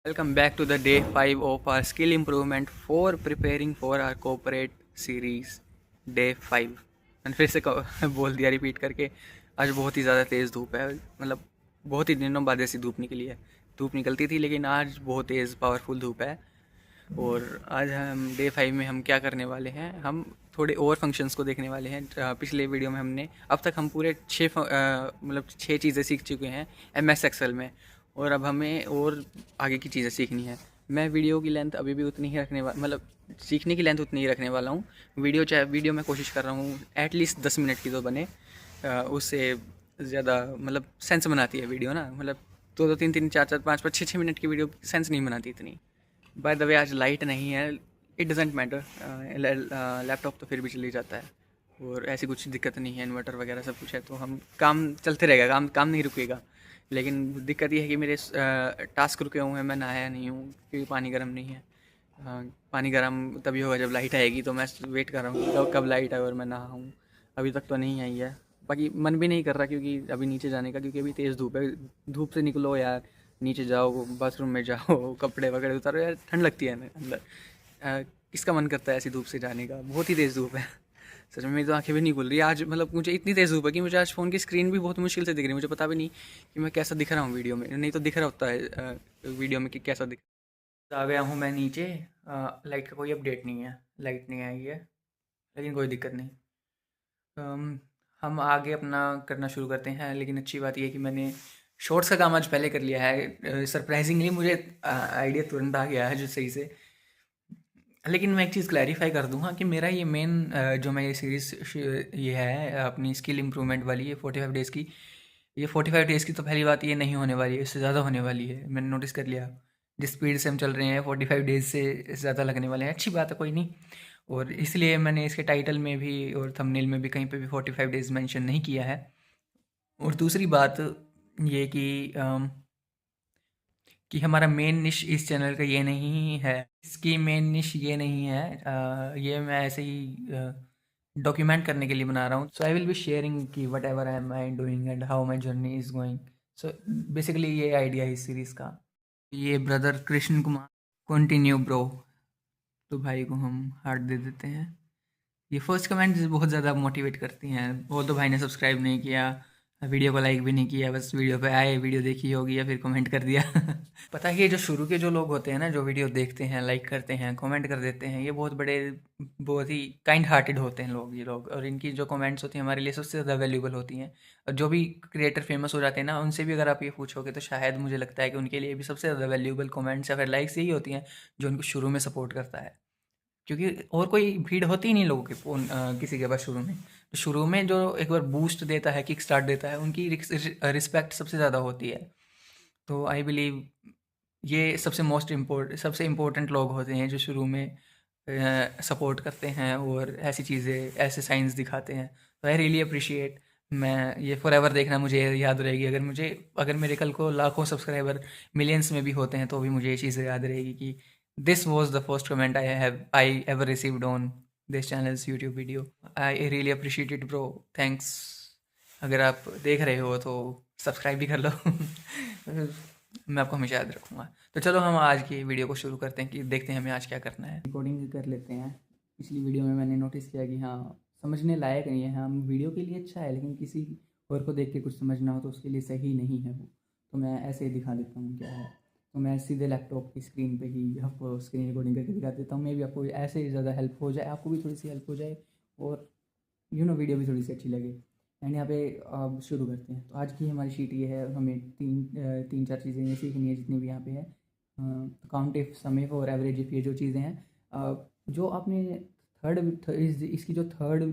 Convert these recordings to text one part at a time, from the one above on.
Welcome back to the day 5 of our skill improvement for preparing for our corporate series day 5। मैंने फिर से बोल दिया repeat करके। आज बहुत ही ज़्यादा तेज़ धूप है, मतलब बहुत ही दिनों बाद ऐसी धूप निकली है। धूप निकलती थी लेकिन आज बहुत तेज़ पावरफुल धूप है। और आज हम डे 5 में हम क्या करने वाले हैं, हम थोड़े और फंक्शंस को देखने वाले हैं। पिछले वीडियो में हमने अब तक हम पूरे मतलब 6 चीज़ें सीख चुके हैं MS एक्सेल में, और अब हमें और आगे की चीज़ें सीखनी है। मैं वीडियो की लेंथ अभी भी उतनी ही रखने वाला, मतलब सीखने की लेंथ उतनी ही रखने वाला हूँ। वीडियो मैं कोशिश कर रहा हूँ एटलीस्ट 10 मिनट की तो बने। उससे ज़्यादा मतलब सेंस बनाती है वीडियो ना, मतलब 2-2 3-3 4-4 5-5 6-6 मिनट की वीडियो सेंस नहीं बनाती इतनी। बाय द वे आज लाइट नहीं है, इट डजेंट मैटर। लैपटॉप तो फिर भी चल ही जाता है, और ऐसी कुछ दिक्कत नहीं है, इन्वर्टर वगैरह सब कुछ है, तो हम काम चलते रहेगा, काम काम नहीं रुकेगा। लेकिन दिक्कत ये है कि मेरे टास्क रुके हुए हैं, मैं नहाया नहीं हूँ क्योंकि पानी गर्म नहीं है। पानी गर्म तभी होगा जब लाइट आएगी, तो मैं वेट कर रहा हूँ कि कब लाइट आए और मैं नहाऊँ। अभी तक तो नहीं आई है। बाकी मन भी नहीं कर रहा क्योंकि अभी नीचे जाने का, क्योंकि अभी तेज़ धूप है। धूप से निकलो यार, नीचे जाओ, बाथरूम में जाओ, कपड़े वगैरह उतारो यार, ठंड लगती है ना अंदर। किसका मन करता है ऐसी धूप से जाने का? बहुत ही तेज़ धूप है। सच में मेरी तो आंखें भी नहीं खुल रही आज, मतलब मुझे इतनी तेज़ धूप है कि मुझे आज फ़ोन की स्क्रीन भी बहुत मुश्किल से दिख रही है। मुझे पता भी नहीं कि मैं कैसा दिख रहा हूँ वीडियो में, नहीं तो दिख रहा होता है वीडियो में कि कैसा दिख। आ गया हूँ मैं नीचे। लाइट का कोई अपडेट नहीं है, लाइट नहीं आई है, लेकिन कोई दिक्कत नहीं। हम आगे अपना करना शुरू करते हैं। लेकिन अच्छी बात यह है कि मैंने शॉर्ट्स का काम आज पहले कर लिया है। सरप्राइजिंगली मुझे आइडिया तुरंत आ गया है जो सही से। लेकिन मैं एक चीज़ क्लैरिफाई कर दूँ, हाँ, कि मेरा ये मेन जो मैं ये सीरीज़ ये है अपनी स्किल इम्प्रूवमेंट वाली, ये 45 डेज़ की, ये 45 डेज़ की तो पहली बात ये नहीं होने वाली है, इससे ज़्यादा होने वाली है। मैंने नोटिस कर लिया, जिस स्पीड से हम चल रहे हैं 45 डेज़ से ज़्यादा लगने वाले हैं। अच्छी बात है, कोई नहीं। और इसलिए मैंने इसके टाइटल में भी और थंबनेल में भी कहीं पे भी 45 डेज़ मेंशन नहीं किया है। और दूसरी बात ये कि हमारा मेन निश इस चैनल का ये नहीं है, इसकी मेन निश ये नहीं है। ये मैं ऐसे ही डॉक्यूमेंट करने के लिए बना रहा हूँ। सो आई विल बी शेयरिंग कि what ever I am I doing and how my journey is going. So basically ये आइडिया है इस सीरीज़ का। ये brother Krishna Kumar, continue bro, तो भाई को हम हार्ट दे देते हैं। ये फर्स्ट कमेंट बहुत ज़्यादा मोटिवेट करती हैं। वो तो भाई ने सब्सक्राइब नहीं किया, वीडियो को लाइक भी नहीं किया, बस वीडियो पे आए, वीडियो देखी होगी या फिर कमेंट कर दिया। पता है, ये जो शुरू के जो लोग होते हैं ना, जो वीडियो देखते हैं, लाइक करते हैं, कमेंट कर देते हैं, ये बहुत ही काइंड हार्टेड होते हैं लोग, ये लोग। और इनकी जो कमेंट्स होती हैं हमारे लिए सबसे ज़्यादा वैल्यूबल होती हैं। और जो भी क्रिएटर फेमस हो जाते हैं ना, उनसे भी अगर आप ये पूछोगे तो शायद मुझे लगता है कि उनके लिए भी सबसे ज़्यादा वैल्यूबल कमेंट्स या फिर लाइक्स यही होती हैं जो उनको शुरू में सपोर्ट करता है। क्योंकि और कोई भीड़ होती ही नहीं लोगों के फ़ोन किसी के पास शुरू में। तो शुरू में जो एक बार बूस्ट देता है, किक स्टार्ट देता है, उनकी रिस्पेक्ट सबसे ज़्यादा होती है। तो आई बिलीव ये सबसे इम्पोर्टेंट लोग होते हैं जो शुरू में सपोर्ट करते हैं और ऐसी चीज़ें, ऐसे साइंस दिखाते हैं। तो आई रियली अप्रिशिएट। मैं ये फॉरएवर देखना मुझे याद रहेगी। अगर मेरे कल को लाखों सब्सक्राइबर मिलियंस में भी होते हैं तो भी मुझे ये चीज़ें याद रहेगी कि this was the first comment I ever received on this channels YouTube video. I really appreciate it bro, thanks. अगर आप देख रहे हो तो सब्सक्राइब भी कर लो। मैं आपको हमेशा याद रखूँगा। तो चलो हम आज की वीडियो को शुरू करते हैं, कि देखते हैं हमें आज क्या करना है। रिकॉर्डिंग कर लेते हैं। पिछली वीडियो में मैंने नोटिस किया कि हाँ, समझने लायक नहीं है। हम वीडियो के लिए अच्छा है, लेकिन किसी और को देख के कुछ समझना हो तो उसके लिए सही नहीं है वो। तो मैं ऐसे ही दिखा देता हूँ क्या है। तो मैं सीधे लैपटॉप की स्क्रीन पे ही आपको स्क्रीन रिकॉर्डिंग करके दिखा देता हूँ। मे भी आपको ऐसे ही ज़्यादा हेल्प हो जाए, आपको भी थोड़ी सी हेल्प हो जाए, और वीडियो भी थोड़ी सी अच्छी लगे। एंड यहाँ पे अब शुरू करते हैं। तो आज की हमारी शीट ये है, हमें तीन चार चीज़ें ये सीखनी है जितनी भी यहाँ पे है। काउंट इफ, सम इफ और एवरेज इफ, ये जो चीज़ें हैं, जो आपने इसकी जो थर्ड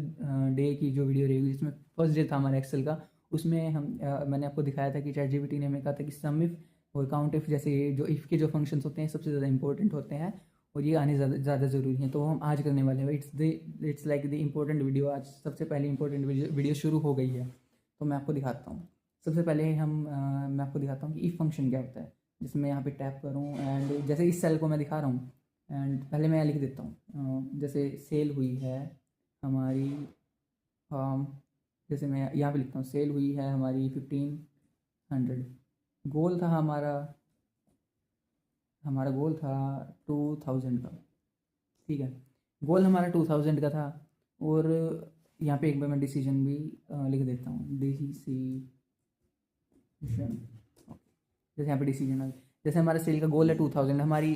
डे की जो वीडियो रहेगी, जिसमें फर्स्ट डे था हमारा एक्सेल का, उसमें मैंने आपको दिखाया था कि चैट जीपीटी ने हमें कहा था कि सम इफ और काउंट इफ जैसे जो इफ़ के जो फंक्शंस होते हैं सबसे ज़्यादा इंपॉर्टेंट होते हैं, और ये आने ज़्यादा ज़रूरी हैं। तो हम आज करने वाले हैं। It's like the important video. आज सबसे पहले इम्पोर्टेंट वीडियो शुरू हो गई है। तो मैं आपको दिखाता हूँ। सबसे पहले मैं आपको दिखाता हूँ कि इफ़ फंक्शन क्या होता है। जिसमें यहाँ पे टैप करूँ, एंड जैसे इस सेल को मैं दिखा रहा हूँ, एंड पहले मैं लिख देता हूँ। जैसे सेल हुई है हमारी, जैसे मैं यहाँ पे लिखता हूँ, सेल हुई है हमारी 1500। गोल था हमारा हमारा गोल था 2000 का, ठीक है। गोल हमारा 2000 का था। और यहाँ पे एक बार मैं डिसीजन भी लिख देता हूँ, डिसीजन। जैसे यहाँ पे डिसीजन आ गया। जैसे हमारा सेल का गोल है 2000, हमारी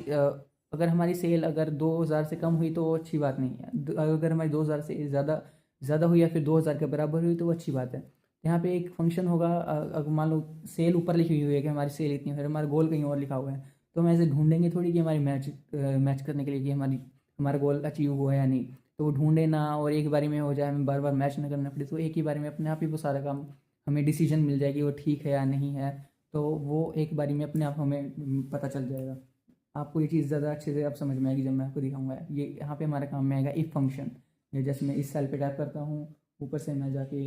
अगर हमारी सेल अगर 2000 से कम हुई तो वो अच्छी बात नहीं है। अगर हमारी 2000 से ज़्यादा ज़्यादा हुई या फिर 2000 के बराबर हुई तो वो अच्छी बात है। यहाँ पे एक फंक्शन होगा, अगर मान लो सेल ऊपर लिखी हुई है कि हमारी सेल इतनी है, फिर हमारा गोल कहीं और लिखा हुआ है, तो हम ऐसे ढूंढेंगे थोड़ी कि हमारी मैच करने के लिए कि हमारा गोल अचीव हुआ है या नहीं। तो वो ढूंढे ना और एक बारी में हो जाए, हमें बार बार मैच ना करना पड़े, तो एक ही बारी में अपने आप ही वो सारा काम हमें डिसीजन मिल जाएगी वो ठीक है या नहीं है। तो वो एक बारी में अपने आप हमें पता चल जाएगा। आपको ये चीज़ ज़्यादा अच्छे से आप समझ में आएगी जब मैं आपको दिखाऊंगा। ये यहाँ पे हमारे काम में आएगा इफ़ फंक्शन। जैसे मैं इस सेल पे टैप करता हूँ, ऊपर से मैं जाके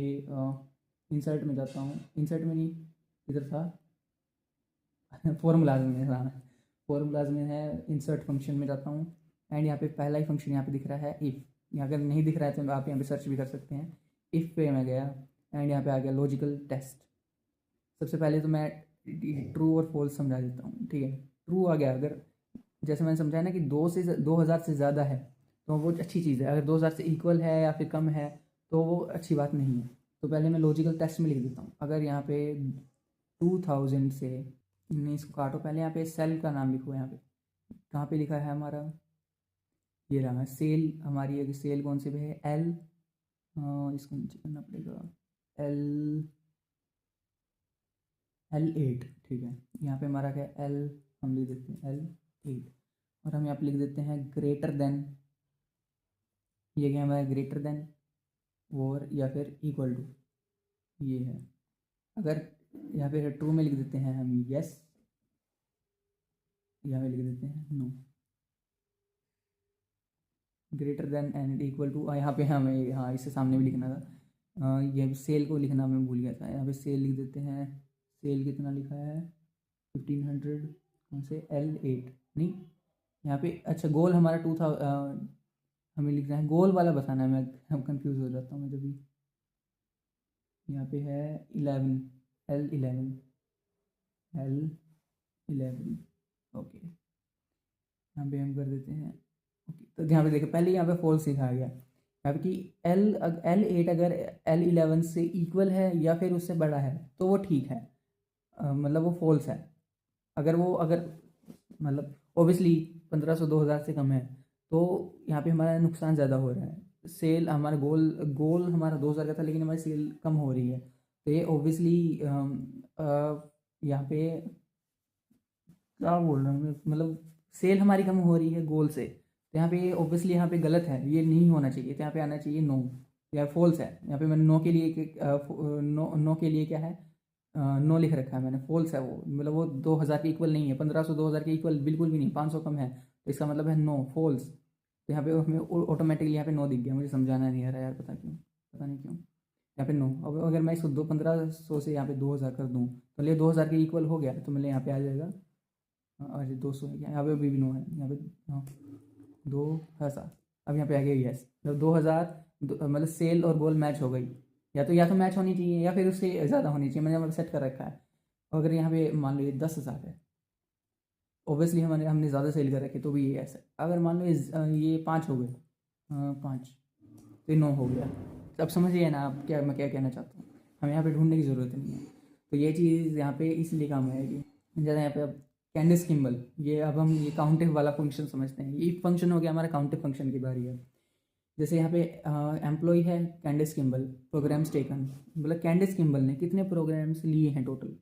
इंसर्ट में जाता हूँ, इंसर्ट में नहीं, इधर था फॉर्मूलाज में, हाँ फॉर्मूलाज में है, इंसर्ट फंक्शन में जाता हूँ। एंड यहाँ पे पहला ही फंक्शन यहाँ पे दिख रहा है इफ़। यहाँ अगर नहीं दिख रहा है तो आप यहाँ पे सर्च भी कर सकते हैं। इफ़ पे मैं गया एंड यहाँ पे आ गया लॉजिकल टेस्ट। सबसे पहले तो मैं ट्रू और फॉल्स समझा देता हूँ, ठीक है। ट्रू आ गया, अगर जैसे मैंने समझाया ना कि 2000 से ज़्यादा है तो वो अच्छी चीज़ है। अगर 2000 से इक्वल है या फिर कम है तो वो अच्छी बात नहीं है। तो पहले मैं लॉजिकल टेस्ट में लिख देता हूँ। अगर यहाँ पे 2000 से, नहीं इसको काटो, पहले यहाँ पे सेल का नाम लिखो। यहाँ पे कहाँ पे लिखा है हमारा, ये रहा है सेल हमारी। अगर सेल कौन से पे है, एल, इसको नीचे करना पड़ेगा, एल L8, ठीक है। यहाँ पे हमारा क्या है, एल, हम लिख देते हैं L8। और हम यहाँ पे लिख देते हैं ग्रेटर देन, ये क्या हमारा ग्रेटर देन और या फिर इक्वल टू, ये है। अगर यहाँ पे ट्रू में लिख देते हैं हम यस, यहाँ पे लिख देते हैं no. Greater than and equal to, यहाँ पे हमें, हाँ इससे सामने भी लिखना था। ये सेल को लिखना मैं भूल गया था। यहाँ पे सेल लिख देते हैं। सेल कितना लिखा है, 1500, कौन से, L8 नहीं, यहाँ पे अच्छा गोल हमारा 2000, हमें लिखना है गोल वाला बताना है। मैं हम कंफ्यूज हो जाता हूँ मैं जब भी। यहाँ पे है 11, L11, L11, ओके। यहाँ पे हम कर देते हैं ओके। तो यहाँ पे देखो पहले यहाँ पे फॉल्स दिखाया गया। यहाँ पे कि L8 अगर L11 से इक्वल है या फिर उससे बड़ा है तो वो ठीक है, मतलब वो फॉल्स है। अगर मतलब ओबियसली 1500 2000 से कम है तो यहाँ पे हमारा नुकसान ज़्यादा हो रहा है। सेल हमारा गोल गोल हमारा 2000 का था लेकिन हमारी सेल कम हो रही है, तो ये ओबियसली यहाँ पे क्या बोल रहा हूँ मैं, मतलब सेल हमारी कम हो रही है गोल से, तो यहाँ पे ओबियसली यहाँ पे गलत है, ये नहीं होना चाहिए। तो यहाँ पे आना चाहिए नो या फॉल्स है। यहाँ पे मैंने नो के लिए नो के लिए क्या है, नो लिख रखा है मैंने, फॉल्स है वो, मतलब वो 2000 के इक्वल नहीं है। 1500 2000 के इक्वल बिल्कुल भी नहीं, 500 कम है, तो इसका मतलब है नो, फॉल्स। तो यहाँ पे हमें ऑटोमेटिकली यहाँ पे नो दिख गया। मुझे समझाना नहीं आ रहा यार, पता नहीं क्यों यहाँ पे नो। अब अगर मैं इसको 1500 से यहाँ पे 2000 कर दूँ तो ये 2000 के इक्वल हो गया, तो मतलब यहाँ पे आ जाएगा, अरे 200 है क्या, यहाँ पे अभी भी नो है। यहाँ पे हाँ 2000, अब यहाँ पे आ गया यस। जब 2000 मतलब सेल और गोल मैच हो गई, या तो मैच होनी चाहिए या फिर उससे ज़्यादा होनी चाहिए। मैंने मतलब सेट कर रखा है। अगर यहाँ पे मान लो ये 10,000 है, ओबियसली हमने ज़्यादा सेल कर रखे तो भी ये ऐसा। अगर मान लो ये 5 हो गए, 5, तो ये 9 हो गया। अब समझिए ना आप मैं क्या कहना चाहता हूँ। हमें यहाँ पे ढूंढने की ज़रूरत नहीं है। तो ये चीज़ यहाँ पे इसलिए काम आएगी। जैसे यहाँ पे अब कैंडिस किम्बल, ये अब हम ये काउंटिव वाला फंक्शन समझते हैं। ये फंक्शन हो गया हमारा काउंटिव फंक्शन की बारी है। जैसे यहाँ पे एम्प्लॉय है कैंडिस किम्बल, प्रोग्राम्स टेकन, मतलब कैंडिस किम्बल ने कितने प्रोग्राम्स लिए हैं टोटल।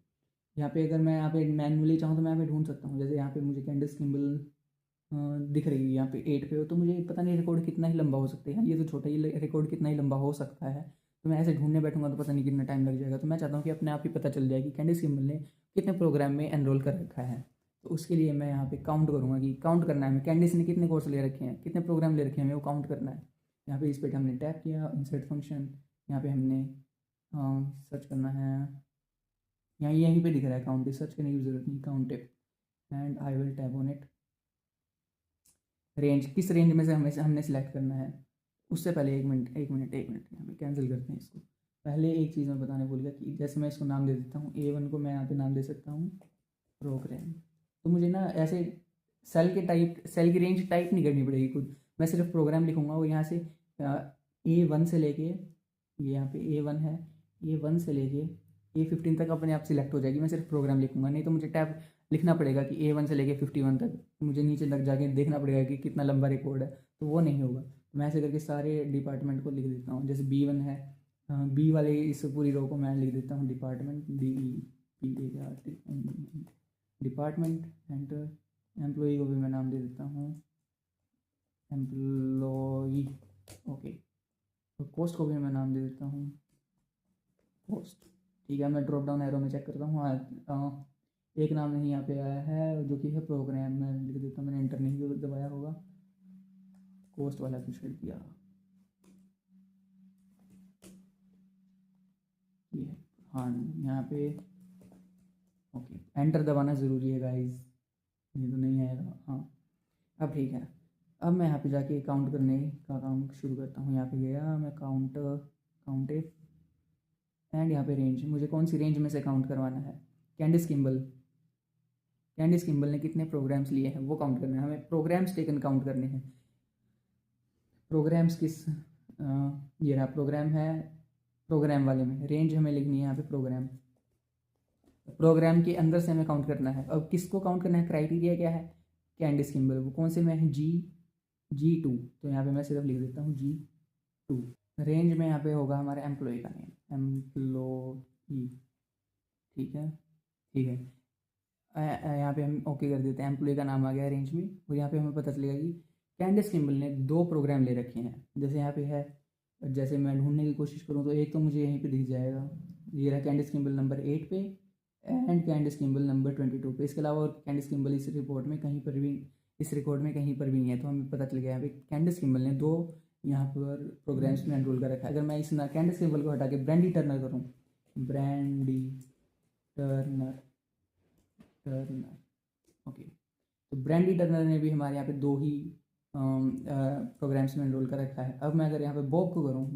यहाँ पे अगर मैं यहाँ पे मैनुअली चाहूँ तो मैं यहाँ पे ढूंढ सकता हूँ। जैसे यहाँ पे मुझे कैंडिस किम्बल दिख रही है यहाँ पे 8 पे हो, तो मुझे पता नहीं रिकॉर्ड कितना ही लंबा हो सकता है। ये तो छोटा ही रिकॉर्ड कितना ही लंबा हो सकता है। तो मैं ऐसे ढूंढने बैठूंगा तो पता नहीं कितना टाइम लग जाएगा। तो मैं चाहता हूँ कि अपने आप ही पता चल जाए कि कैंडिस किम्बल ने कितने प्रोग्राम में एनरोल कर रखा है। तो उसके लिए मैं यहाँ पे काउंट करूँगा कि काउंट करना है हमें कैंडिस ने कितने कोर्स ले रखे हैं, कितने प्रोग्राम ले रखे हैं, हमें वो काउंट करना है। यहाँ पे इस पर हमने टैप किया, इंसर्ट फंक्शन, यहाँ पे हमने सर्च करना है। यहाँ यहीं पे दिख रहा है काउंट, सर्च करने की जरूरत नहीं, count it and I will tap on it. Range, किस रेंज में से हमने सेलेक्ट करना है। उससे पहले एक मिनट यहाँ पे कैंसिल करते हैं इसको। पहले एक चीज़ मैं बताने भूल गया कि जैसे मैं इसको नाम दे देता हूँ A1 को, मैं यहाँ पे नाम दे सकता हूँ प्रोग्राम। तो मुझे ना ऐसे सेल की रेंज टाइप नहीं करनी पड़ेगी खुद, मैं सिर्फ प्रोग्राम लिखूँगा और यहाँ से A1 से लेके, ये यहाँ पे A1 है, A1 से लेके A15 तक अपने आप सिलेक्ट हो जाएगी। मैं सिर्फ प्रोग्राम लिखूँगा, नहीं तो मुझे टैब लिखना पड़ेगा कि A1 से लेके 51 तक, मुझे नीचे लग जाके देखना पड़ेगा कि कितना लंबा रिकॉर्ड है, तो वो नहीं होगा। तो मैं ऐसे करके सारे डिपार्टमेंट को लिख देता हूँ। जैसे B1 है, बी वाले इस पूरी रो को मैं लिख देता हूँ department, DEPART department. Enter, employee को भी मैं नाम दे देता हूँ एम्प्लॉई, ओके। तो कॉस्ट को भी मैं नाम दे देता हूँ कॉस्ट, ठीक है। मैं ड्रॉप डाउन एरो में चेक करता हूँ, हाँ एक नाम नहीं यहाँ पे आया है जो कि है प्रोग्राम, मैं लिख देता हूँ, मैंने एंटर नहीं दबाया होगा, कॉस्ट वाला भी छेड़ दिया, ये हाँ यहाँ पे, ओके। एंटर दबाना ज़रूरी है गाइस, नहीं तो नहीं आएगा। हाँ अब ठीक है। अब मैं यहाँ पे जाके काउंट करने का काम शुरू करता हूँ। यहाँ पे गया मैं, काउंट एंड यहाँ पे रेंज, मुझे कौन सी रेंज में से काउंट करवाना है। कैंडिस किम्बल ने कितने प्रोग्राम्स लिए हैं वो काउंट करना है हमें, प्रोग्राम्स टेकन काउंट करने हैं। प्रोग्राम्स किस, ये रहा प्रोग्राम है, प्रोग्राम वाले में रेंज हमें लिखनी है यहाँ पे प्रोग्राम के अंदर से हमें काउंट करना है। अब किसको काउंट करना है, क्राइटेरिया क्या है, कैंडिस किम्बल, वो कौन से में है, G2, तो यहाँ पे मैं सिर्फ लिख देता हूँ G2। रेंज में यहाँ पे होगा हमारे एम्प्लॉय का नेम, एम्प्लॉई, ठीक है ठीक है। यहाँ पे हम ओके कर देते हैं, एम्प्लॉय का नाम आ गया रेंज में। और यहाँ पे हमें पता चलेगा कि कैंडिस किम्बल ने 2 प्रोग्राम ले रखे हैं। जैसे यहाँ पे है, जैसे मैं ढूंढने की कोशिश करूँ तो एक तो मुझे यहीं पे दिख जाएगा, ये रहा कैंडिस किम्बल नंबर 8 पे एंड कैंडिस किम्बल नंबर 22 पे। इसके अलावा और कैंडिस किम्बल इस रिपोर्ट में कहीं पर भी, इस रिकॉर्ड में कहीं पर भी नहीं है। तो हमें पता चल गया यहाँ पे कैंडिस किम्बल ने 2 यहाँ पर प्रोग्राम्स में एनरोल कर रखा है। अगर मैं इस कैंडिस किम्बल को हटा के ब्रैंडी टर्नर करूँ, ब्रैंडी टर्नर, ओके, तो ब्रैंडी टर्नर ने भी हमारे यहाँ पे 2 ही प्रोग्राम्स में एनरोल कर रखा है। अब मैं अगर यहाँ पे बॉब को करूँ,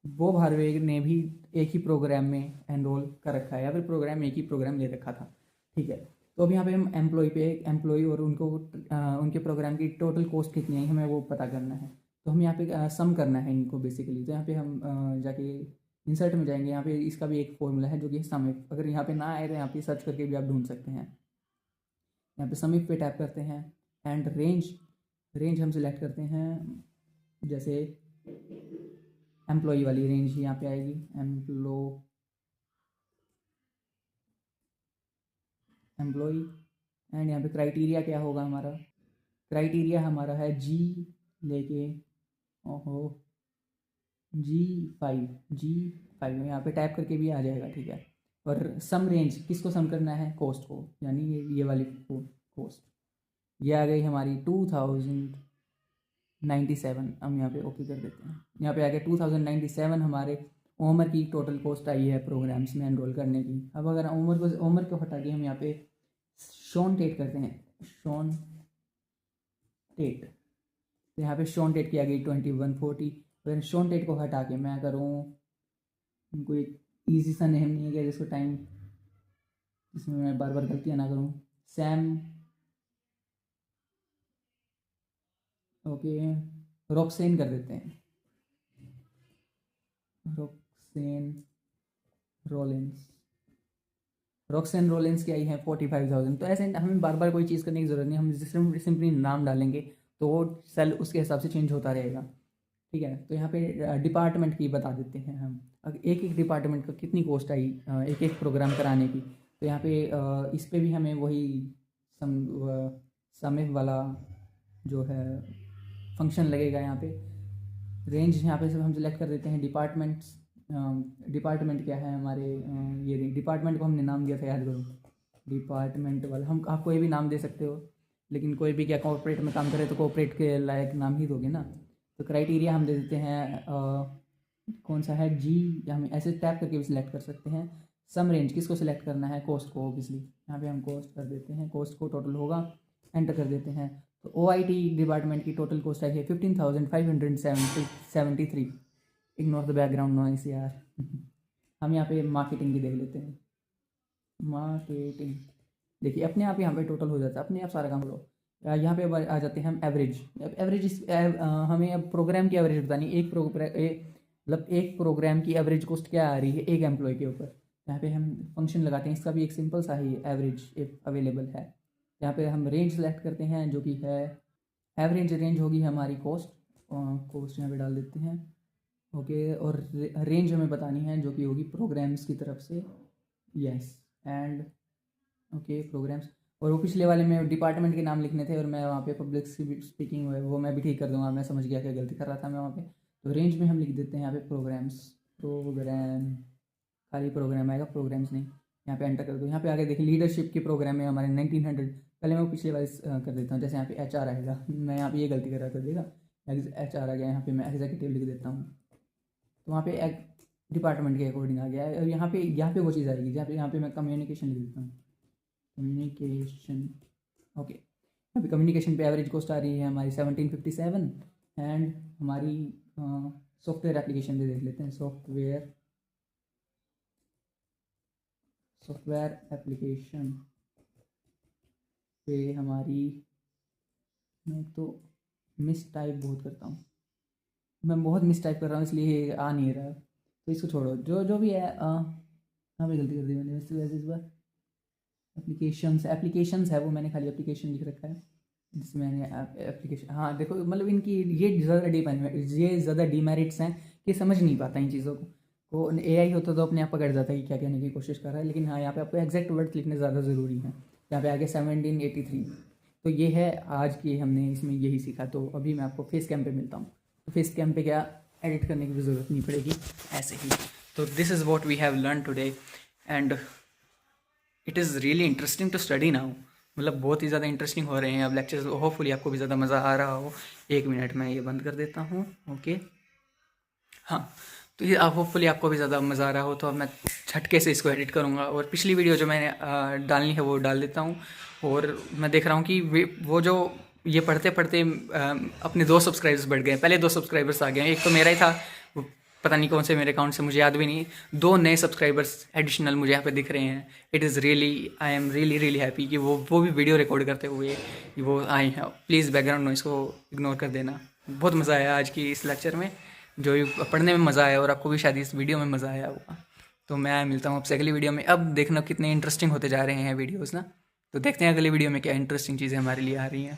बॉब हार्वे ने भी एक ही प्रोग्राम में एनरोल कर रखा है, या फिर प्रोग्राम एक ही प्रोग्राम ले रखा था, ठीक है। तो अब यहाँ पे हम एम्प्लॉय और उनको उनके प्रोग्राम की टोटल कॉस्ट कितनी है हमें वो पता करना है। तो हम यहाँ पे सम करना है इनको बेसिकली। तो यहाँ पे हम जाके इंसर्ट में जाएंगे, यहाँ पे इसका भी एक फॉर्मूला है जो कि सम इफ, अगर यहाँ पे ना आए तो यहाँ पे सर्च करके भी आप ढूंढ सकते हैं। यहाँ पे सम इफ पे टैप करते हैं एंड रेंज हम सिलेक्ट करते हैं, जैसे एम्प्लॉई वाली रेंज यहाँ पे आएगी, एम्प्लॉई एंड यहाँ पे क्राइटेरिया क्या होगा हमारा, क्राइटेरिया हमारा है G लेके G5 यहाँ पे टाइप करके भी आ जाएगा, ठीक है। और सम रेंज किसको सम करना है, कॉस्ट को, यानी ये वाली कॉस्ट, ये आ गई हमारी 2097। हम यहाँ पे ओके कर देते हैं। यहाँ पे आ गया 2097 हमारे ओमर की टोटल कॉस्ट आई है प्रोग्राम्स में एनरोल करने की। अब अगर ओमर को हटा के हम यहाँ पे शॉन टेट करते हैं, शॉन टेट, तो यहाँ पे शॉन टेट की आ गई 2140। अगर शॉन टेट को हटा के मैं करूँ, कोई ईजी सा नेम नहीं है जिसको टाइम, जिसमें मैं बार बार गलतियाँ ना करूँ, सैम, ओके, रॉक्सेन कर देते हैं, रॉक्सेन रोलेंस की आई है 45,000। तो ऐसे हमें बार बार कोई चीज़ करने की ज़रूरत नहीं, हम सिंपली नाम डालेंगे तो वो सेल उसके हिसाब से चेंज होता रहेगा, ठीक है। तो यहाँ पे डिपार्टमेंट की बता देते हैं हम, अगर एक डिपार्टमेंट का कितनी कॉस्ट आई एक प्रोग्राम कराने की। तो यहाँ पे इस पर भी हमें वही सम इफ वाला जो है फंक्शन लगेगा। यहाँ पे रेंज यहाँ पे सब हम सिलेक्ट कर देते हैं, डिपार्टमेंट क्या है हमारे, ये डिपार्टमेंट को हमने नाम दिया था, याद करो, डिपार्टमेंट वाला। हम आप कोई भी नाम दे सकते हो, लेकिन कोई भी क्या कॉर्पोरेट में काम करे तो कॉर्पोरेट के लायक नाम ही दोगे ना। तो क्राइटेरिया हम दे देते हैं कौन सा है, G, या हम ऐसे टैप करके भी सिलेक्ट कर सकते हैं। सम रेंज किसको सिलेक्ट करना है, कॉस्ट को, ऑब्वियसली यहाँ पे हम कॉस्ट कर देते हैं, कॉस्ट को टोटल होगा, एंटर कर देते हैं। तो OIT डिपार्टमेंट की टोटल कॉस्ट आई है 15,573। इग्नोर द बैकग्राउंड नॉइस यार। हम यहाँ पे मार्केटिंग की देख लेते हैं, मार्केटिंग। देखिए अपने आप यहाँ पे टोटल हो जाता है, अपने आप सारा काम करो। यहाँ पे आ जाते हैं हम एवरेज। एवरेज हमें अब प्रोग्राम की एवरेज बतानी, मतलब एक प्रोग्राम की एवरेज कॉस्ट क्या आ रही है एक एम्प्लॉय के ऊपर। यहाँ पे हम फंक्शन लगाते हैं, इसका भी एक सिंपल सा ही एवरेज अवेलेबल है। यहाँ पे हम रेंज सेलेक्ट करते हैं जो कि है एवरेज रेंज होगी हमारी कॉस्ट। कॉस्ट यहाँ पे डाल देते हैं, ओके। और रेंज हमें बतानी है जो कि होगी प्रोग्राम्स की तरफ से, यस एंड ओके प्रोग्राम्स। और वो पिछले वाले में डिपार्टमेंट के नाम लिखने थे और मैं वहाँ पे पब्लिक स्पीकिंग वो मैं भी ठीक कर दूंगा, मैं समझ गया क्या गलती कर रहा था मैं वहाँ पे। तो रेंज में हम लिख देते हैं यहाँ पे प्रोग्राम्स, प्रोग्राम, खाली प्रोग्राम आएगा, प्रोग्राम्स नहीं। यहाँ पे एंटर कर दो। यहाँ पे आगे देखिए लीडरशिप के प्रोग्राम में हमारे 1900, पहले मैं वो पिछले वाले कर देता हूँ। जैसे यहाँ पे HR आएगा, मैं यहाँ पे ये गलती कर रहा था, देखा HR आ गया, यहाँ पे मैं एग्जीक्यूटिव लिख देता हूँ। तो वहाँ पे एक डिपार्टमेंट के अकॉर्डिंग आ गया है। और यहाँ पे वो चीज़ आएगी जहाँ पे मैं कम्युनिकेशन लिख देता हूँ, कम्युनिकेशन, ओके। अभी कम्युनिकेशन पे एवरेज कॉस्ट आ रही है हमारी 1757। एंड हमारी सॉफ्टवेयर एप्लीकेशन पे देख लेते हैं, सॉफ्टवेयर एप्लीकेशन पे हमारी, मैं तो मिस टाइप बहुत करता हूँ, मैं बहुत मिस टाइप कर रहा हूँ इसलिए आ नहीं रहा, तो इसको छोड़ो। जो भी है यहाँ पे गलती कर दी मैंने वैसे इस बार। एप्लीकेशंस है वो, मैंने खाली एप्लीकेशन लिख रखा है जिसमें मैंने एप्लीकेशन। हाँ देखो मतलब इनकी ये ज़्यादा डीमेरिट्स हैं कि समझ नहीं पाता इन चीज़ों को AI होता तो अपने आप पकड़ जाता है कि क्या कहने की कोशिश कर रहा है। लेकिन हाँ यहाँ पे आपको एग्जैक्ट वर्ड्स लिखने ज़्यादा ज़रूरी हैं। यहाँ पे आगे 1783, तो ये है आज की हमने इसमें यही सीखा। तो अभी मैं आपको फेस कैम पे मिलता हूँ। तो फेस कैम पे क्या एडिट करने की भी ज़रूरत नहीं पड़ेगी, ऐसे ही। तो this is what we have learn today and it is really interesting to study now. मतलब बहुत ही ज़्यादा इंटरेस्टिंग हो रहे हैं अब लेक्चर्स। होपफुली आपको भी ज़्यादा मज़ा आ रहा हो। 1 मिनट में ये बंद कर देता हूँ, ओके। हाँ, तो ये होपफुली आपको भी ज़्यादा मज़ा आ रहा हो। तो अब मैं झटके से इसको एडिट करूँगा और पिछली वीडियो जो मैंने डालनी है वो डाल देता हूँ। और मैं देख रहा हूँ कि वो जो ये पढ़ते पढ़ते अपने 2 सब्सक्राइबर्स बढ़ गए। पहले 2 सब्सक्राइबर्स आ गए, एक तो मेरा ही था, वो पता नहीं कौन से मेरे अकाउंट से, मुझे याद भी नहीं। 2 नए सब्सक्राइबर्स एडिशनल मुझे यहाँ पे दिख रहे हैं। It is really, I am really happy कि वो भी वीडियो रिकॉर्ड करते हुए वो आए हैं। प्लीज़ बैकग्राउंड नॉइस को इग्नोर कर देना। बहुत मज़ा आया आज की इस लेक्चर में, जो पढ़ने में मज़ा आया और आपको भी शायद इस वीडियो में मज़ा आया होगा। तो मैं मिलता हूँ आपसे अगली वीडियो में। अब देखना कितने इंटरेस्टिंग होते जा रहे हैं वीडियोज़ ना। तो देखते हैं अगली वीडियो में क्या इंटरेस्टिंग चीज़ें हमारे लिए आ रही हैं।